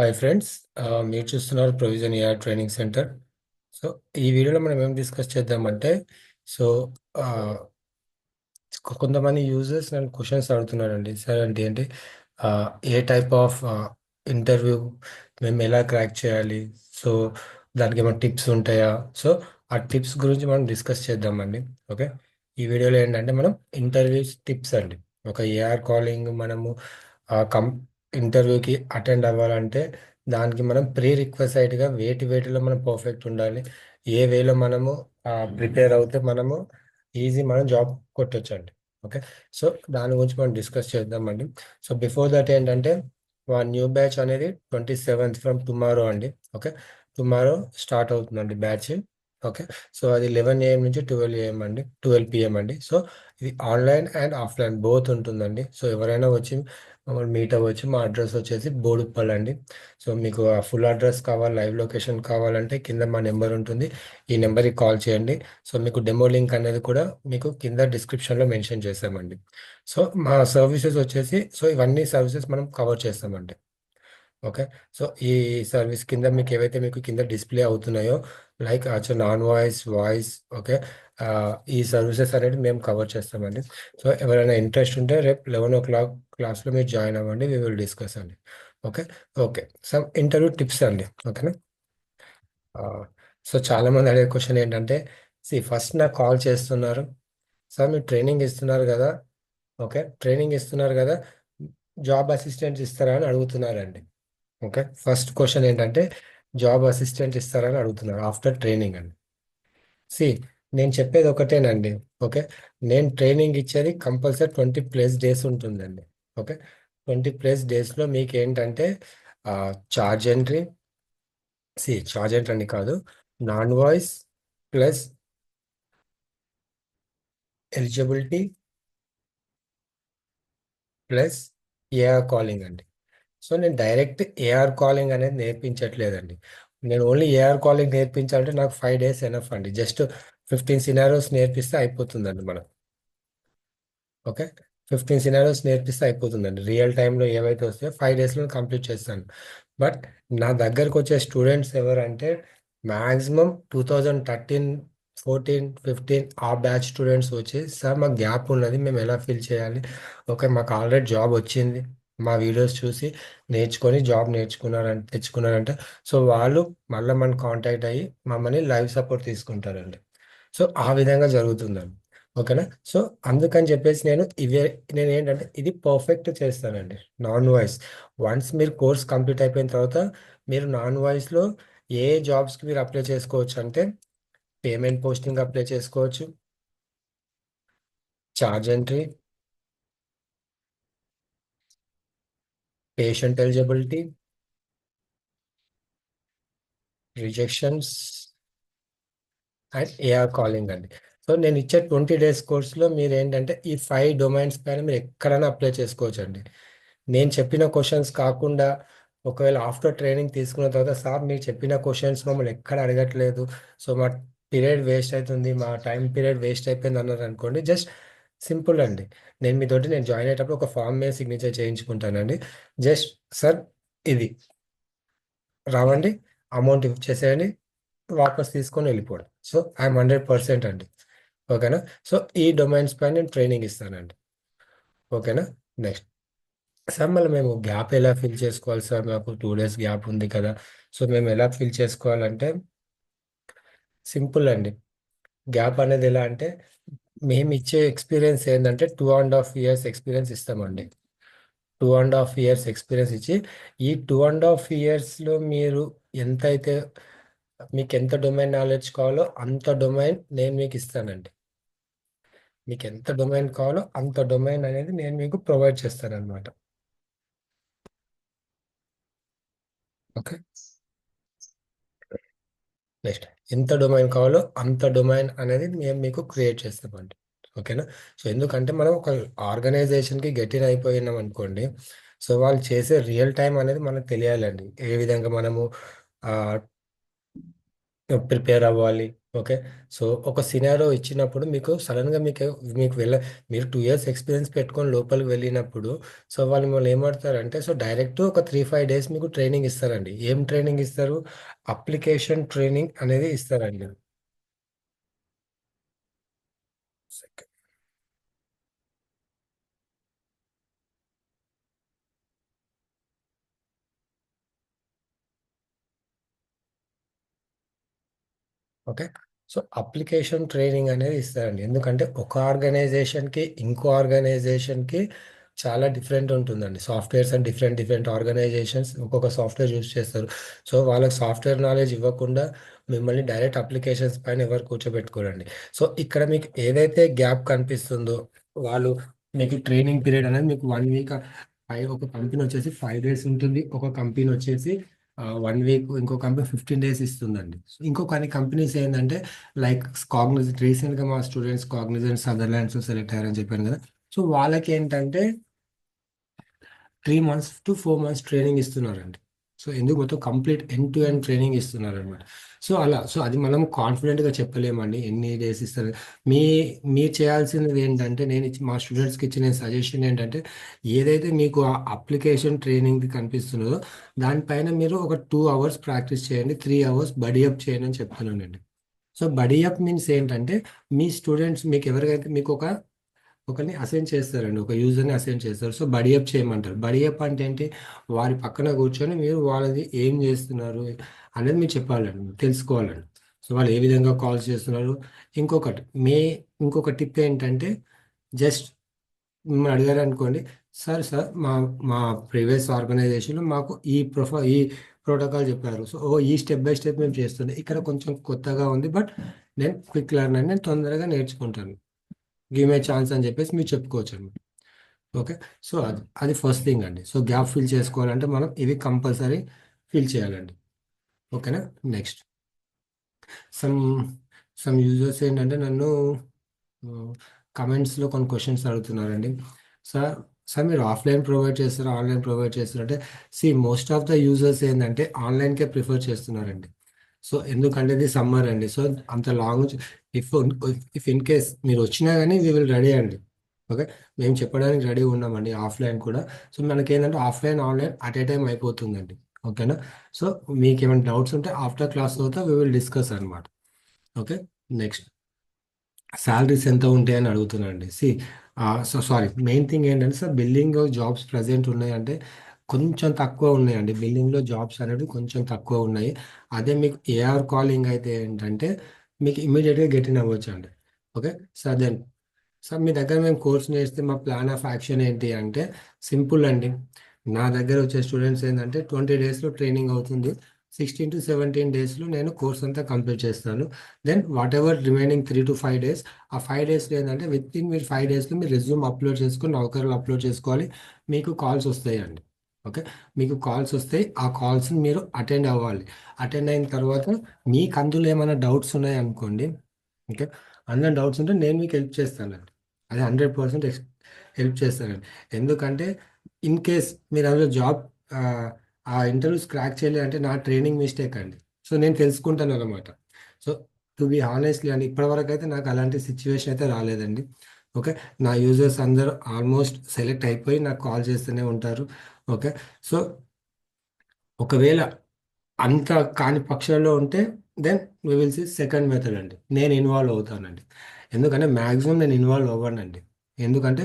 Hi friends, మీరు చూస్తున్నారు provision AR training centre. So ఈ వీడియోలో మనం ఏం డిస్కస్ చేద్దామంటే, సో ఆ, కొంతమంది యూజర్స్ నన్ను క్వశ్చన్స్ అడుగుతున్నారండి. సార్ అంటే ఏంటి, ఆ, ఏ టైప్ ఆఫ్ ఇంటర్వ్యూ మేము ఎలా క్రాక్ చేయాలి, సో దానికి ఏమైనా టిప్స్ ఉంటాయా? సో ఆ టిప్స్ గురించి మనం డిస్కస్ చేద్దామండి. ఓకే, ఈ వీడియోలో ఏంటంటే మనం ఇంటర్వ్యూస్ టిప్స్ అండి. ఒక ఏఆర్ కాలింగ్ మనము ఆ కం ఇంటర్వ్యూకి అటెండ్ అవ్వాలంటే దానికి మనం ప్రీ రిక్వెసైట్గా వేటిలో మనం పర్ఫెక్ట్ ఉండాలి, ఏ వేలో మనము ప్రిపేర్ అవుతే మనము మనం జాబ్ కొట్టొచ్చండి. ఓకే, సో దాని గురించి మనం డిస్కస్ చేద్దామండి. సో బిఫోర్ దట్ ఏంటంటే న్యూ బ్యాచ్ అనేది 27th ఫ్రమ్ టుమారో అండి. ఓకే, టుమారో స్టార్ట్ అవుతుందండి బ్యాచ్. ఓకే, సో అది 11 AM నుంచి 12 PM అండి. సో ఇది ఆన్లైన్ అండ్ ఆఫ్లైన్ బోత్ ఉంటుందండి. సో ఎవరైనా వచ్చి మమ్మల్ని మీట్ అవ్వచ్చు. మా అడ్రస్ వచ్చేసి బోడుప్పల్ అండి. సో మీకు ఆ ఫుల్ అడ్రస్ కావాలి, లైవ్ లొకేషన్ కావాలంటే కింద మా నెంబర్ ఉంటుంది, ఈ నెంబర్కి కాల్ చేయండి. సో మీకు డెమో లింక్ అనేది కూడా మీకు కింద డిస్క్రిప్షన్లో మెన్షన్ చేసామండి. సో మా సర్వీసెస్ వచ్చేసి, సో ఇవన్నీ సర్వీసెస్ మనం కవర్ చేస్తామండి. ఓకే, సో ఈ సర్వీస్ కింద మీకు ఏవైతే మీకు కింద డిస్ప్లే అవుతున్నాయో, like non voice, voice, okay, ఆ, ఈ సర్వీసెస్ అనేది మేము కవర్ చేస్తామండి. సో ఎవరైనా ఇంట్రెస్ట్ ఉంటే రేపు 11 o'clock క్లాస్లో మీరు జాయిన్ అవ్వండి, వి విల్ డిస్కస్ అండి. Okay, okay, some interview tips అండి. ఓకేనా? ఆ, సో చాలా మంది అడిగే క్వశ్చన్ ఏంటంటే, ఫస్ట్ నాకు కాల్ చేస్తున్నారు, సార్ మీరు ట్రైనింగ్ ఇస్తున్నారు కదా, ఓకే ట్రైనింగ్ ఇస్తున్నారు కదా, జాబ్ అసిస్టెంట్ ఇస్తారా అని అడుగుతున్నారండి. ఓకే, ఫస్ట్ క్వశ్చన్ ఏంటంటే జాబ్ అసిస్టెంట్ ఇస్తారని అడుగుతున్నారు ఆఫ్టర్ ట్రైనింగ్ అండి. సి నేను చెప్పేది ఒకటేనండి. ఓకే, నేను ట్రైనింగ్ ఇచ్చేది కంపల్సరీ 20+ డేస్ ఉంటుందండి. ఓకే, 20+ డేస్లో మీకు ఏంటంటే చార్జ్ ఎంట్రీ, చార్జ్ ఎంట్రీ అని కాదు, non voice plus eligibility plus AR calling అండి. సో నేను డైరెక్ట్ ఏఆర్ కాలింగ్ అనేది నేర్పించట్లేదండి. నేను ఓన్లీ ఏఆర్ కాలింగ్ నేర్పించాలంటే నాకు 5 days ఎనఫ్ అండి. జస్ట్ 15 సినారియోస్ నేర్పిస్తే అయిపోతుందండి మనం. ఓకే, 15 సినారియోస్ నేర్పిస్తే అయిపోతుందండి. రియల్ టైంలో ఏవైతే వస్తాయో 5 daysలో కంప్లీట్ చేస్తాను. బట్ నా దగ్గరకు వచ్చే స్టూడెంట్స్ ఎవరంటే మ్యాక్సిమం 2013, 14, 15 ఆ బ్యాచ్ స్టూడెంట్స్ వచ్చి, సార్ మాకు గ్యాప్ ఉన్నది, మేము ఎలా ఫిల్ చేయాలి, ఓకే మాకు ఆల్రెడీ జాబ్ వచ్చింది, మా వీడియోస్ చూసి నేర్చుకొని జాబ్ తెచ్చుకున్నారంటే, సో వాళ్ళు మళ్ళీ మన కాంటాక్ట్ అయ్యి మమ్మల్ని లైవ్ సపోర్ట్ తీసుకుంటారండి. సో ఆ విధంగా జరుగుతుందండి. ఓకేనా? సో అందుకని చెప్పేసి నేను ఏంటంటే ఇది పర్ఫెక్ట్ చేస్తానండి. నాన్ వాయిస్ వన్స్ మీరు కోర్స్ కంప్లీట్ అయిపోయిన తర్వాత మీరు నాన్ వాయిస్లో ఏ జాబ్స్కి మీరు అప్లై చేసుకోవచ్చు అంటే, పేమెంట్ పోస్టింగ్ అప్లై చేసుకోవచ్చు, charge entry, patient eligibility, rejections and AR calling అండి. సో నేను ఇచ్చే 20 days కోర్సులో మీరు ఏంటంటే ఈ 5 డొమైన్స్ పైన మీరు ఎక్కడైనా అప్లై చేసుకోవచ్చు అండి. నేను చెప్పిన క్వశ్చన్స్ కాకుండా ఒకవేళ ఆఫ్టర్ ట్రైనింగ్ తీసుకున్న తర్వాత, సార్ మీరు చెప్పిన క్వశ్చన్స్ మమ్మల్ని ఎక్కడ అడగట్లేదు, సో మా పీరియడ్ వేస్ట్ అవుతుంది, మా టైం పీరియడ్ వేస్ట్ అయిపోయింది అన్నారు అనుకోండి, జస్ట్ సింపుల్ అండి. నేను జాయిన్ అయ్యేటప్పుడు ఒక ఫామ్ మీద సిగ్నేచర్ చేయించుకుంటానండి. జస్ట్ సార్ ఇది రావండి, అమౌంట్ ఇచ్చేసేయండి, వాపస్ తీసుకొని వెళ్ళిపోవడం. సో ఐఎమ్ 100% అండి. ఓకేనా? సో ఈ డొమైన్స్ పైన నేను ట్రైనింగ్ ఇస్తానండి. ఓకేనా? నెక్స్ట్, సార్ మళ్ళీ మేము గ్యాప్ ఎలా ఫిల్ చేసుకోవాలి సార్, మాకు 2 days గ్యాప్ ఉంది కదా, సో మేము ఎలా ఫిల్ చేసుకోవాలంటే సింపుల్ అండి. గ్యాప్ అనేది ఎలా అంటే, మేము ఇచ్చే ఎక్స్పీరియన్స్ ఏంటంటే 2.5 years ఎక్స్పీరియన్స్ ఇస్తామండి. 2.5 years ఎక్స్పీరియన్స్ ఇచ్చి, ఈ 2.5 yearsలో మీరు ఎంతైతే మీకు ఎంత డొమైన్ నాలెడ్జ్ కావాలో అంత డొమైన్ నేను మీకు ఇస్తానండి. మీకు ఎంత డొమైన్ కావాలో అంత డొమైన్ అనేది నేను మీకు ప్రొవైడ్ చేస్తాను అనమాట. ఓకే, నెక్స్ట్, ఎంత డొమైన్ కావాలో అంత డొమైన్ అనేది మేము మీకు క్రియేట్ చేస్తామండి. ఓకేనా? సో ఎందుకంటే మనం ఒక ఆర్గనైజేషన్కి గెటిన్ అయిపోయినాం అనుకోండి, సో వాళ్ళు చేసే రియల్ టైం అనేది మనకు తెలియాలండి. ఏ విధంగా మనము ప్రిపేర్ అవ్వాలి, ఓకే. సో ఒక సినారో ఇచ్చినప్పుడు మీకు సడన్గా మీకు మీరు 2 ఇయర్స్ ఎక్స్పీరియన్స్ పెట్టుకొని లోపలికి వెళ్ళినప్పుడు సో వాళ్ళు మిమ్మల్ని ఏమంటారంటే సో డైరెక్ట్ ఒక 3-5 డేస్ మీకు ట్రైనింగ్ ఇస్తారండి. ఏం ట్రైనింగ్ ఇస్తారు? అప్లికేషన్ ట్రైనింగ్ అనేది ఇస్తారండి. ఓకే. సో అప్లికేషన్ ట్రైనింగ్ అనేది ఇస్తారండి. ఎందుకంటే ఒక ఆర్గనైజేషన్కి ఇంకో ఆర్గనైజేషన్కి చాలా డిఫరెంట్ ఉంటుందండి. Softwares and different different organisations ఒక్కొక్క సాఫ్ట్వేర్ యూజ్ చేస్తారు. సో వాళ్ళకి సాఫ్ట్వేర్ నాలెడ్జ్ ఇవ్వకుండా మిమ్మల్ని డైరెక్ట్ అప్లికేషన్స్ పైన ఎవరు కూర్చోబెట్టుకోరండి. సో ఇక్కడ మీకు ఏదైతే గ్యాప్ కనిపిస్తుందో వాళ్ళు మీకు ట్రైనింగ్ పీరియడ్ అనేది మీకు 1 వీక్, ఒక కంపెనీ వచ్చేసి 5 డేస్ ఉంటుంది, ఒక కంపెనీ వచ్చేసి 1 వీక్, ఇంకో కంపెనీ 15 డేస్ ఇస్తుందండి. So, ఇంకో కొన్ని కంపెనీస్ ఏంటంటే లైక్ కాగ్నిజెంట్, రీసెంట్గా మా స్టూడెంట్స్ కాగ్నిజెంట్ సదర్లాండ్స్ సెలెక్ట్ అయ్యారని చెప్పాను కదా. సో వాళ్ళకి ఏంటంటే 3 months to 4 months ట్రైనింగ్ ఇస్తున్నారండి. సో ఎందుకు మొత్తం complete end to end training ఇస్తున్నారు అనమాట. సో అది మనం కాన్ఫిడెంట్గా చెప్పలేమండి ఎన్ని డేస్ ఇస్తారు. మీ మీరు చేయాల్సినది ఏంటంటే మా స్టూడెంట్స్కి ఇచ్చిన సజెషన్ ఏంటంటే ఏదైతే మీకు ఆ అప్లికేషన్ ట్రైనింగ్ కనిపిస్తున్నదో దానిపైన మీరు ఒక 2 hours ప్రాక్టీస్ చేయండి, 3 hours బడీ అప్ చేయండి అని చెప్తున్నానండి. సో బడీ అప్ మీన్స్ ఏంటంటే మీ స్టూడెంట్స్ మీకు ఎవరికైతే మీకు ఒకరిని అసైన్ చేస్తారండి, ఒక యూజర్ని అసైన్ చేస్తారు. సో బడీ అప్ చేయమంటారు. బడీ అప్ అంటే ఏంటి? వారి పక్కన కూర్చొని మీరు వాళ్ళది ఏం చేస్తున్నారు అనేది మీరు చెప్పాలండి, మీరు తెలుసుకోవాలండి. సో వాళ్ళు ఏ విధంగా కాల్స్ చేస్తున్నారు. ఇంకొకటి మీ ఇంకొక టిప్ ఏంటంటే జస్ట్ మిమ్మల్ని అడిగారు అనుకోండి, సార్ మా మా ప్రీవియస్ ఆర్గనైజేషన్లో మాకు ఈ ప్రోటోకాల్ చెప్పారు. సో ఈ స్టెప్ బై స్టెప్ మేము చేస్తుండే, ఇక్కడ కొంచెం కొత్తగా ఉంది బట్ నేను క్విక్ లెర్నర్, నేను తొందరగా నేర్చుకుంటాను, గివ్ మే ఛాన్స్ అని చెప్పేసి మీరు చెప్పుకోవచ్చు అండి. ఓకే. సో అది ఫస్ట్ థింగ్ అండి. సో గ్యాప్ ఫిల్ చేసుకోవాలంటే మనం ఇవి కంపల్సరీ ఫిల్ చేయాలండి. ఓకేనా. నెక్స్ట్ సమ్ సమ్ యూజర్స్ ఏంటంటే నన్ను కమెంట్స్లో కొన్ని క్వశ్చన్స్ అడుగుతున్నారండి. సార్ సార్ మీరు ఆఫ్లైన్ ప్రొవైడ్ చేస్తారా, ఆన్లైన్ ప్రొవైడ్ చేస్తారా అంటే మోస్ట్ ఆఫ్ ద యూజర్స్ ఏంటంటే ఆన్లైన్కే ప్రిఫర్ చేస్తున్నారండి. సో ఎందుకంటే ఇది సమ్మర్ అండి. సో అంత long, if if in case మీరు వచ్చినా కానీ వీ విల్ రెడీ అండి. ఓకే. మేము చెప్పడానికి రెడీ ఉన్నామండి ఆఫ్లైన్ కూడా. సో మనకి ఏంటంటే offline online at a time అయిపోతుందండి. ఓకేనా. సో మీకు ఏమైనా డౌట్స్ ఉంటే ఆఫ్టర్ క్లాస్ తర్వాత వీ విల్ డిస్కస్ అనమాట. ఓకే. నెక్స్ట్ శాలరీస్ ఎంత ఉంటాయని అడుగుతున్నానండి. సో సారీ, మెయిన్ థింగ్ ఏంటంటే సార్ బిల్డింగ్ జాబ్స్ ప్రజెంట్ ఉన్నాయంటే కొంచెం తక్కువ ఉన్నాయండి. బిల్డింగ్లో జాబ్స్ అనేవి కొంచెం తక్కువ ఉన్నాయి. అదే మీకు ఏఆర్ కాలింగ్ అయితే ఏంటంటే మీకు ఇమీడియట్గా గెట్ ఇన్ అవ్వచ్చు అండి. ఓకే. సార్ దెన్ సార్ మీ దగ్గర మేము కోర్స్ నేర్స్తే మా ప్లాన్ ఆఫ్ యాక్షన్ ఏంటి అంటే సింపుల్ అండి. నా దగ్గర వచ్చే స్టూడెంట్స్ ఏంటంటే 20 డేస్లో ట్రైనింగ్ అవుతుంది, 16 to 17 డేస్లో నేను కోర్స్ అంతా కంప్లీట్ చేస్తాను. Then whatever remaining 3 to 5 days, ఆ 5 డేస్లో ఏంటంటే విత్ ఇన్ మీరు 5 డేస్లో మీరు రెజ్యూమ్ అప్లోడ్ చేసుకొని నౌకర్లు అప్లోడ్ చేసుకోవాలి. మీకు కాల్స్ వస్తాయండి. ఓకే. మీకు కాల్స్ వస్తాయి, ఆ కాల్స్ని మీరు అటెండ్ అవ్వాలి. అటెండ్ అయిన తర్వాత మీకు అందులో ఏమైనా డౌట్స్ ఉన్నాయి అనుకోండి. ఓకే. అందులో డౌట్స్ ఉంటే నేను మీకు హెల్ప్ చేస్తానండి. అది 100% హెల్ప్ చేస్తానండి. ఎందుకంటే ఇన్ కేస్ మీరు అందులో జాబ్ ఆ ఇంటర్వ్యూస్ క్రాక్ చేయలేదు అంటే నా ట్రైనింగ్ మిస్టేక్ అండి. సో నేను తెలుసుకుంటాను అనమాట. సో టు బి హానెస్ట్లీ అండి, ఇప్పటివరకు అయితే నాకు అలాంటి సిచ్యువేషన్ అయితే రాలేదండి. ఓకే. నా యూజర్స్ అందరూ ఆల్మోస్ట్ సెలెక్ట్ అయిపోయి నాకు కాల్ చేస్తూనే ఉంటారు. ఓకే. సో ఒకవేళ అంత కాని పక్షంలో ఉంటే then we will see second method అండి, నేను ఇన్వాల్వ్ అవుతానండి. ఎందుకంటే మ్యాక్సిమం నేను ఇన్వాల్వ్ అవ్వనండి. ఎందుకంటే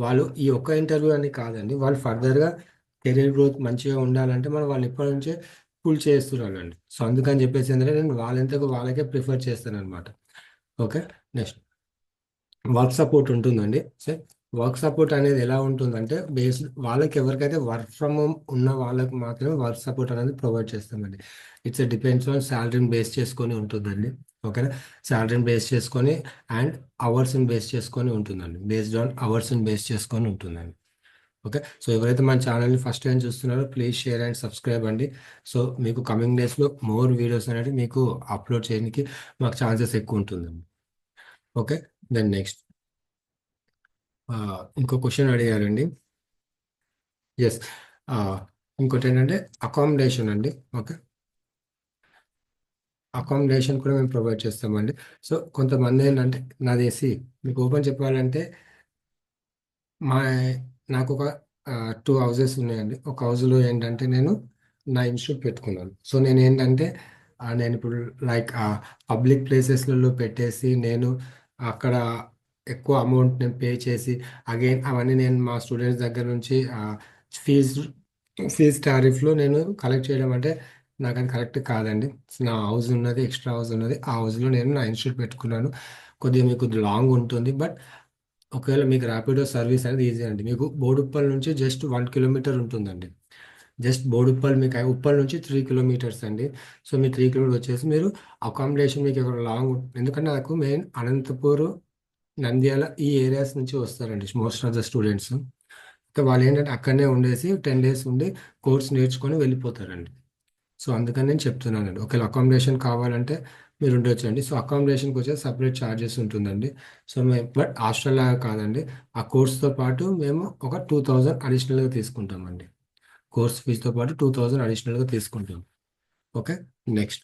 వాళ్ళు ఈ ఒక్క ఇంటర్వ్యూ అని కాదండి, వాళ్ళు ఫర్దర్గా కెరీర్ గ్రోత్ మంచిగా ఉండాలంటే మనం వాళ్ళు ఎప్పటి నుంచే పుల్ చేస్తున్నానండి. సో అందుకని చెప్పేసి ఏంటంటే నేను వాళ్ళంతకు వాళ్ళకే ప్రిఫర్ చేస్తాను అనమాట. ఓకే. నెక్స్ట్ వర్క్ సపోర్ట్ ఉంటుందండి. సో వర్క్ సపోర్ట్ అనేది ఎలా ఉంటుందంటే బేస్డ్ వాళ్ళకి ఎవరికైతే వర్క్ ఫ్రమ్ హోమ్ ఉన్న వాళ్ళకి మాత్రమే వర్క్ సపోర్ట్ అనేది ప్రొవైడ్ చేస్తామండి. ఇట్స్ డిపెండ్స్ ఆన్ శాలరీని బేస్ చేసుకొని ఉంటుందండి. ఓకేనా. శాలరీని బేస్ చేసుకొని అండ్ అవర్స్ని బేస్ చేసుకొని ఉంటుందండి. బేస్డ్ ఆన్ అవర్స్ని బేస్ చేసుకొని ఉంటుందండి. ఓకే. సో ఎవరైతే మన ఛానల్ని ఫస్ట్ టైం చూస్తున్నారో ప్లీజ్ షేర్ అండ్ సబ్స్క్రైబ్ అండి. సో మీకు కమింగ్ డేస్లో మోర్ వీడియోస్ అనేవి మీకు అప్లోడ్ చేయడానికి మాకు ఛాన్సెస్ ఎక్కువ ఉంటుందండి. ఓకే. దెన్ నెక్స్ట్ ఇంకో క్వశ్చన్ అడిగారండి. ఎస్. ఇంకోటి ఏంటంటే అకామిడేషన్ అండి. ఓకే. అకామిడేషన్ కూడా మేము ప్రొవైడ్ చేస్తామండి. సో కొంతమంది ఏంటంటే నాదేసి మీకు ఓపెన్ చెప్పాలంటే మా నాకు ఒక 2 హౌసెస్ ఉన్నాయండి. ఒక హౌస్లో ఏంటంటే నేను నా ఇన్స్టిట్యూట్ పెట్టుకున్నాను. సో నేను ఏంటంటే నేను ఇప్పుడు లైక్ పబ్లిక్ ప్లేసెస్లలో పెట్టేసి నేను అక్కడ ఎక్కువ అమౌంట్ నేను పే చేసి అగైన్ అవన్నీ నేను మా స్టూడెంట్స్ దగ్గర నుంచి ఫీజు ఫీజ్ టారిఫ్లో నేను కలెక్ట్ చేయడం అంటే నాకు అది కరెక్ట్ కాదండి. నా హౌస్ ఉన్నది, ఎక్స్ట్రా హౌస్ ఉన్నది, ఆ హౌస్లో నేను నా ఇన్స్టిట్యూట్ పెట్టుకున్నాను. కొద్దిగా మీకు లాంగ్ ఉంటుంది, బట్ ఒకవేళ మీకు ర్యాపిడో సర్వీస్ అనేది ఈజీ అండి. మీకు బోడుప్పల్ నుంచి జస్ట్ 1 కిలోమీటర్ ఉంటుందండి. జస్ట్ బోడుప్పల్ మీకు ఉప్పల్ నుంచి 3 కిలోమీటర్స్ అండి. సో మీ 3 కిలోమీటర్ వచ్చేసి మీరు అకామిడేషన్ మీకు ఇక్కడ లాంగ్ ఎందుకంటే నాకు మెయిన్ అనంతపూర్, నంద్యాల ఈ ఏరియాస్ నుంచి వస్తారండి మోస్ట్ ఆఫ్ ద స్టూడెంట్స్. ఇంకా వాళ్ళు ఏంటంటే అక్కడనే ఉండేసి 10 డేస్ ఉండి కోర్స్ నేర్చుకొని వెళ్ళిపోతారండి. సో అందుకని నేను చెప్తున్నానండి, ఒకవేళ అకామిడేషన్ కావాలంటే మీరు ఉండొచ్చండి. సో అకామిడేషన్కి వచ్చేసి సపరేట్ ఛార్జెస్ ఉంటుందండి. సో మేము బట్ హాస్టల్ లాగా కాదండి, ఆ కోర్స్తో పాటు మేము ఒక 2000 అడిషనల్గా తీసుకుంటామండి. కోర్స్ ఫీజుతో పాటు 2000 అడిషనల్గా తీసుకుంటాం. ఓకే. నెక్స్ట్,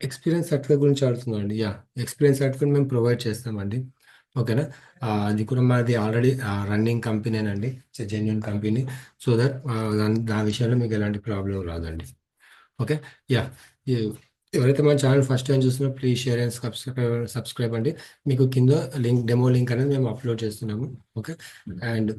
ఎక్స్పీరియన్స్ సర్టిఫికేట్ గురించి అడుగుతున్నాండి. యా, ఎక్స్పీరియన్స్ సర్టిఫికేట్ మేము ప్రొవైడ్ చేస్తామండి. ఓకేనా. అది కూడా మాది ఆల్రెడీ రన్నింగ్ కంపెనీనండి. It's genuine company. So that దాని విషయంలో మీకు ఎలాంటి ప్రాబ్లం రాదండి. ఓకే. యా. ఎవరైతే మన ఛానల్ ఫస్ట్ టైం చూస్తున్నారో ప్లీజ్ షేర్ అండ్ సబ్స్క్రైబ్ అండి. మీకు కింద డెమో లింక్ అనేది మేము అప్లోడ్ చేస్తున్నాము. ఓకే. అండ్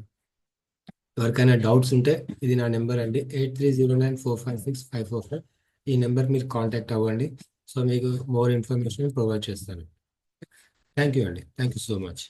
ఎవరికైనా డౌట్స్ ఉంటే ఇది నా నెంబర్ అండి, 8309456545. ఈ నెంబర్ మీరు కాంటాక్ట్ అవ్వండి. సో మీకు మోర్ ఇన్ఫర్మేషన్ ప్రొవైడ్ చేస్తాను. థ్యాంక్ యూ అండి. Thank you so much.